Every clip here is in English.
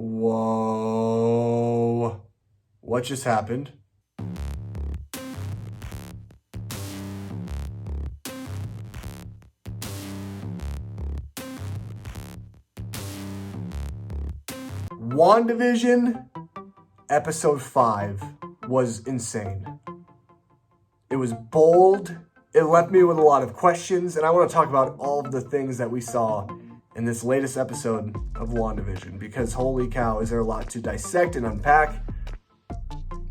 Whoa. What just happened? WandaVision episode 5 was insane. It was bold. It left me with a lot of questions, and I want to talk about all of the things that we saw in this latest episode of WandaVision, because holy cow, is there a lot to dissect and unpack.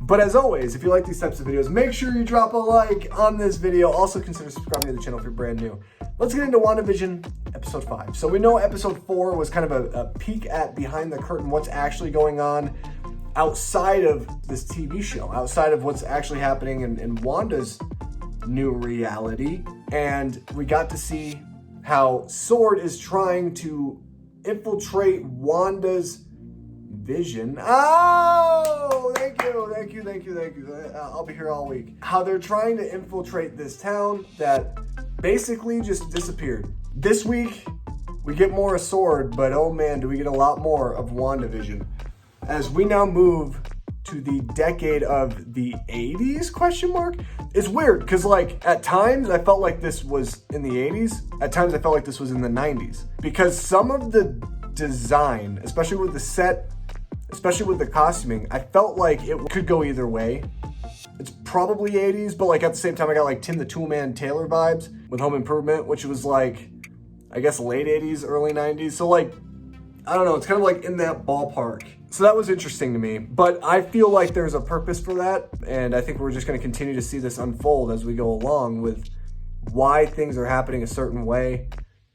But as always, if you like these types of videos, make sure you drop a like on this video. Also consider subscribing to the channel if you're brand new. Let's get into WandaVision episode 5. So we know episode 4 was kind of a peek at behind the curtain, what's actually going on outside of this TV show, outside of what's actually happening in Wanda's new reality. And we got to see how SWORD is trying to infiltrate Wanda's vision. Oh, thank you. I'll be here all week. How they're trying to infiltrate this town that basically just disappeared. This week, we get more of SWORD, but oh man, do we get a lot more of WandaVision. As we now move to the decade of the 80s, question mark? It's weird, because like, at times, I felt like this was in the 80s. At times, I felt like this was in the 90s. Because some of the design, especially with the set, especially with the costuming, I felt like it could go either way. It's probably 80s, but like at the same time, I got like Tim the Toolman Taylor vibes with Home Improvement, which was like, I guess late 80s, early 90s. So like, I don't know, it's kind of like in that ballpark. So that was interesting to me, but I feel like there's a purpose for that. And I think we're just going to continue to see this unfold as we go along with why things are happening a certain way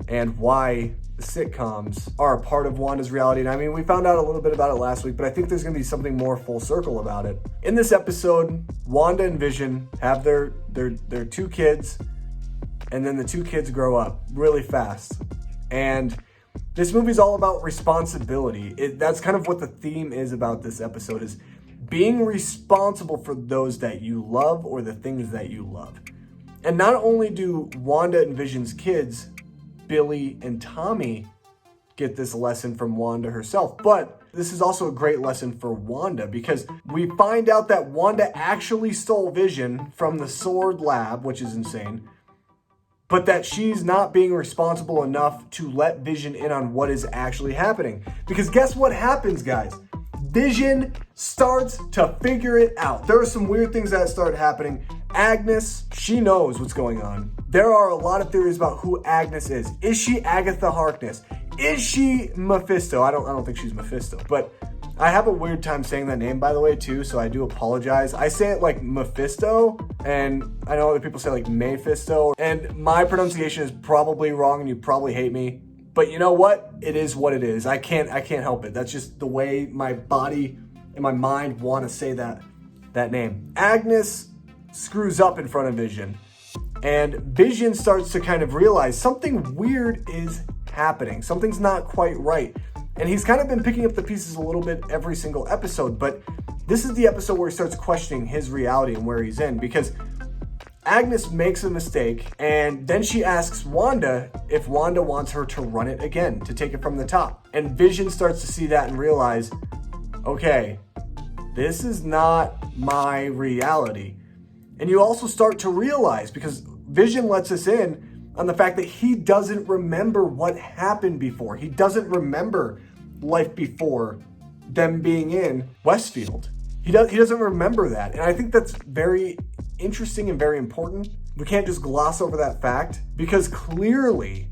and why the sitcoms are a part of Wanda's reality. And I mean, we found out a little bit about it last week, but I think there's going to be something more full circle about it. In this episode, Wanda and Vision have their 2 kids, and then the 2 kids grow up really fast. And this movie's all about responsibility. That's kind of what the theme is about this episode, is being responsible for those that you love or the things that you love. And not only do Wanda and Vision's kids, Billy and Tommy, get this lesson from Wanda herself, but this is also a great lesson for Wanda, because we find out that Wanda actually stole Vision from the SWORD lab, which is insane, but that she's not being responsible enough to let Vision in on what is actually happening. Because guess what happens, guys? Vision starts to figure it out. There are some weird things that start happening. Agnes, she knows what's going on. There are a lot of theories about who Agnes is. Is she Agatha Harkness? Is she Mephisto? I don't think she's Mephisto, but I have a weird time saying that name, by the way, too, so I do apologize. I say it like Mephisto, and I know other people say like Mephisto, and my pronunciation is probably wrong, and you probably hate me. But you know what? It is what it is. I can't help it. That's just the way my body and my mind want to say that name. Agnes screws up in front of Vision, and Vision starts to kind of realize something weird is happening. Something's not quite right. And he's kind of been picking up the pieces a little bit every single episode, but this is the episode where he starts questioning his reality and where he's in, because Agnes makes a mistake, and then she asks Wanda if Wanda wants her to run it again, to take it from the top. And Vision starts to see that and realize, okay, this is not my reality. And you also start to realize, because Vision lets us in on the fact that he doesn't remember what happened before. He doesn't remember life before them being in Westfield. He doesn't remember that. And I think that's very interesting and very important. We can't just gloss over that fact, because clearly,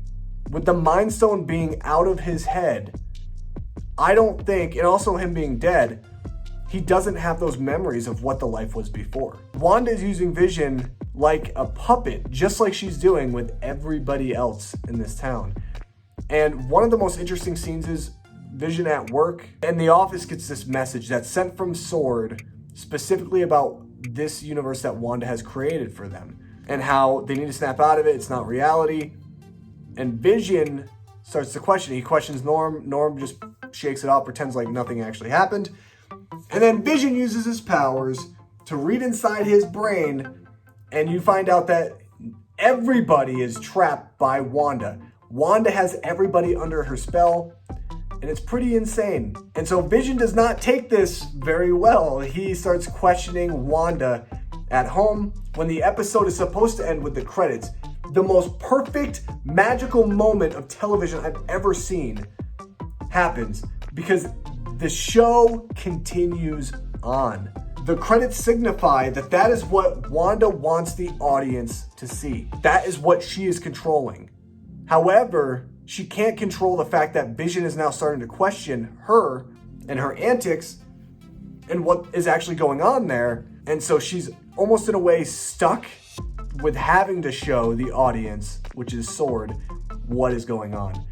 with the Mind Stone being out of his head, I don't think, and also him being dead, he doesn't have those memories of what the life was before. Wanda is using Vision like a puppet, just like she's doing with everybody else in this town. And one of the most interesting scenes is Vision at work, and the office gets this message that's sent from SWORD specifically about this universe that Wanda has created for them, and how they need to snap out of it. It's not reality. And Vision starts to question. He questions Norm. Norm just shakes it off, pretends like nothing actually happened. And then Vision uses his powers to read inside his brain, and you find out that everybody is trapped by Wanda. Wanda has everybody under her spell. and it's pretty insane. And so Vision does not take this very well. He starts questioning Wanda at home when the episode is supposed to end with the credits. The most perfect, magical moment of television I've ever seen happens because the show continues on. The credits signify that is what Wanda wants the audience to see. That is what she is controlling. However, she can't control the fact that Vision is now starting to question her and her antics and what is actually going on there. And so she's almost in a way stuck with having to show the audience, which is S.W.O.R.D., what is going on.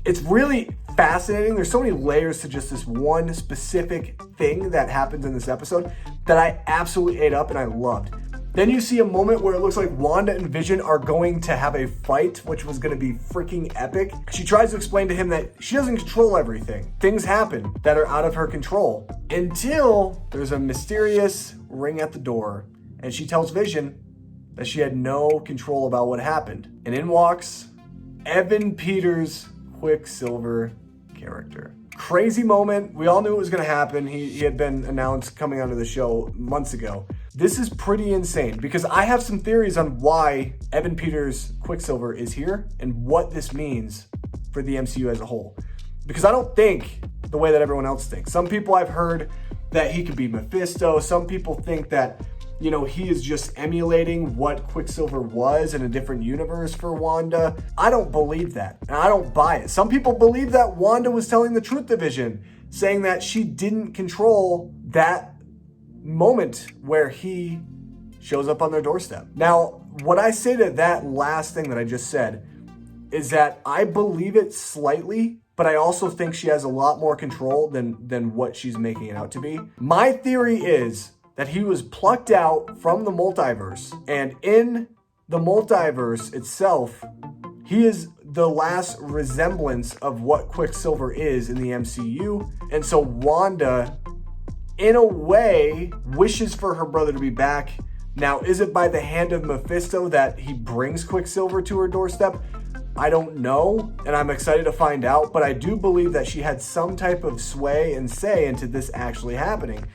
It's really fascinating. There's so many layers to just this one specific thing that happens in this episode that I absolutely ate up and I loved. Then you see a moment where it looks like Wanda and Vision are going to have a fight, which was going to be freaking epic. She tries to explain to him that she doesn't control everything. Things happen that are out of her control until there's a mysterious ring at the door and she tells Vision that she had no control about what happened. And in walks Evan Peters' Quicksilver character. Crazy moment. We all knew it was going to happen. He had been announced coming onto the show months ago. This is pretty insane because I have some theories on why Evan Peters' Quicksilver is here and what this means for the MCU as a whole. Because I don't think the way that everyone else thinks. Some people I've heard that he could be Mephisto. Some people think that, you know, he is just emulating what Quicksilver was in a different universe for Wanda. I don't believe that, and I don't buy it. Some people believe that Wanda was telling the truth to Vision, saying that she didn't control that moment where he shows up on their doorstep. Now, what I say to that last thing that I just said is that I believe it slightly, but I also think she has a lot more control than what she's making it out to be. My theory is that he was plucked out from the multiverse, and in the multiverse itself, he is the last resemblance of what Quicksilver is in the MCU. And so Wanda, in a way, wishes for her brother to be back. Now, is it by the hand of Mephisto that he brings Quicksilver to her doorstep? I don't know, and I'm excited to find out, but I do believe that she had some type of sway and say into this actually happening.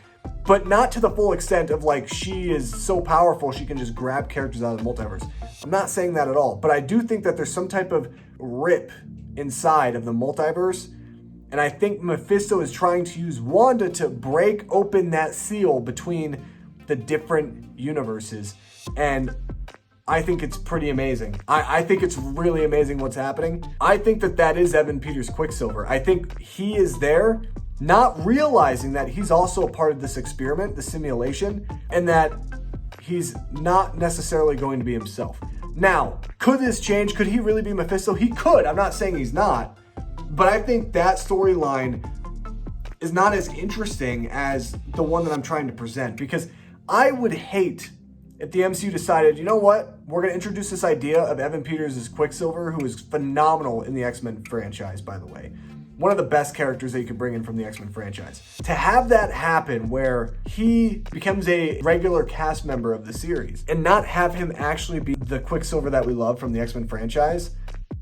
But not to the full extent of like she is so powerful she can just grab characters out of the multiverse. I'm not saying that at all, but I do think that there's some type of rip inside of the multiverse. And I think Mephisto is trying to use Wanda to break open that seal between the different universes. And I think it's pretty amazing. I think it's really amazing what's happening. I think that is Evan Peters' Quicksilver. I think he is there, not realizing that he's also a part of this experiment, the simulation, and that he's not necessarily going to be himself. Now, could this change? Could he really be Mephisto? He could. I'm not saying he's not. But I think that storyline is not as interesting as the one that I'm trying to present, because I would hate if the MCU decided, you know what, we're going to introduce this idea of Evan Peters as Quicksilver, who is phenomenal in the X-Men franchise, by the way. One of the best characters that you could bring in from the X-Men franchise. To have that happen where he becomes a regular cast member of the series and not have him actually be the Quicksilver that we love from the X-Men franchise,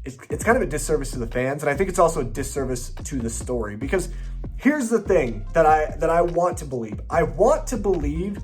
it's kind of a disservice to the fans, and I think it's also a disservice to the story. Because here's the thing that I want to believe. I want to believe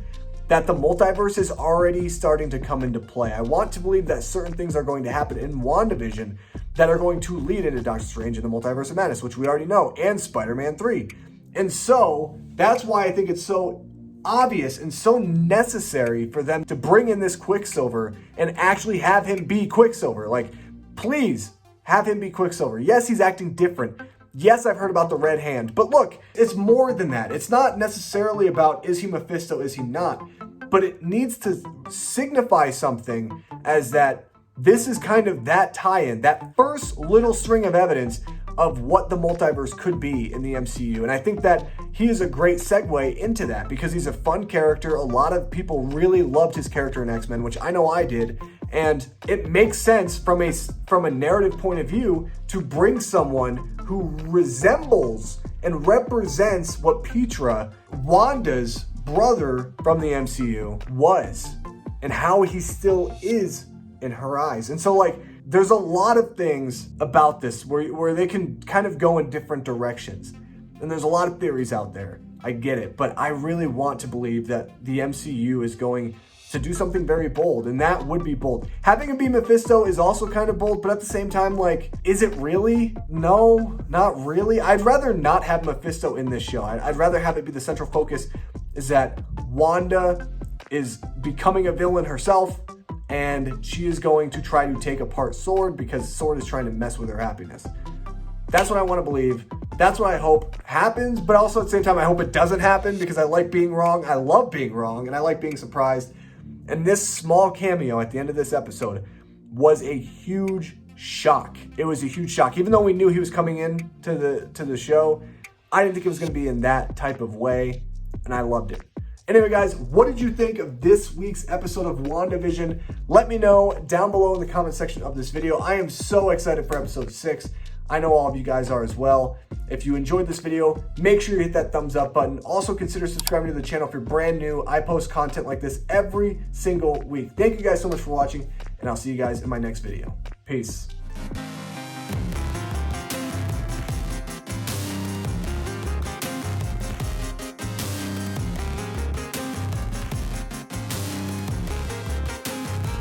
that the multiverse is already starting to come into play. I want to believe that certain things are going to happen in WandaVision that are going to lead into Doctor Strange and the Multiverse of Madness, which we already know, and Spider-Man 3. And so that's why I think it's so obvious and so necessary for them to bring in this Quicksilver and actually have him be Quicksilver. Like, please have him be Quicksilver. Yes, he's acting different. Yes, I've heard about the red hand, but look, it's more than that. It's not necessarily about is he Mephisto, is he not, but it needs to signify something as that this is kind of that tie-in, that first little string of evidence of what the multiverse could be in the MCU. And I think that he is a great segue into that because he's a fun character. A lot of people really loved his character in X-Men, which I know I did. And it makes sense from a narrative point of view to bring someone who resembles and represents what Petra, Wanda's brother from the MCU, was and how he still is in her eyes. And so, like, there's a lot of things about this where they can kind of go in different directions. And there's a lot of theories out there. I get it. But I really want to believe that the MCU is going to do something very bold, and that would be bold. Having him be Mephisto is also kind of bold, but at the same time, like, is it really? No, not really. I'd rather not have Mephisto in this show. I'd rather have it be the central focus is that Wanda is becoming a villain herself, and she is going to try to take apart Sword because Sword is trying to mess with her happiness. That's what I want to believe. That's what I hope happens, but also at the same time, I hope it doesn't happen because I like being wrong. I love being wrong, and I like being surprised. And this small cameo at the end of this episode was a huge shock. It was a huge shock. Even though we knew he was coming in to the show, I didn't think it was going to be in that type of way, and I loved it. Anyway, guys, what did you think of this week's episode of WandaVision? Let me know down below in the comment section of this video. I am so excited for episode 6. I know all of you guys are as well. If you enjoyed this video, make sure you hit that thumbs up button. Also consider subscribing to the channel if you're brand new. I post content like this every single week. Thank you guys so much for watching, and I'll see you guys in my next video. Peace.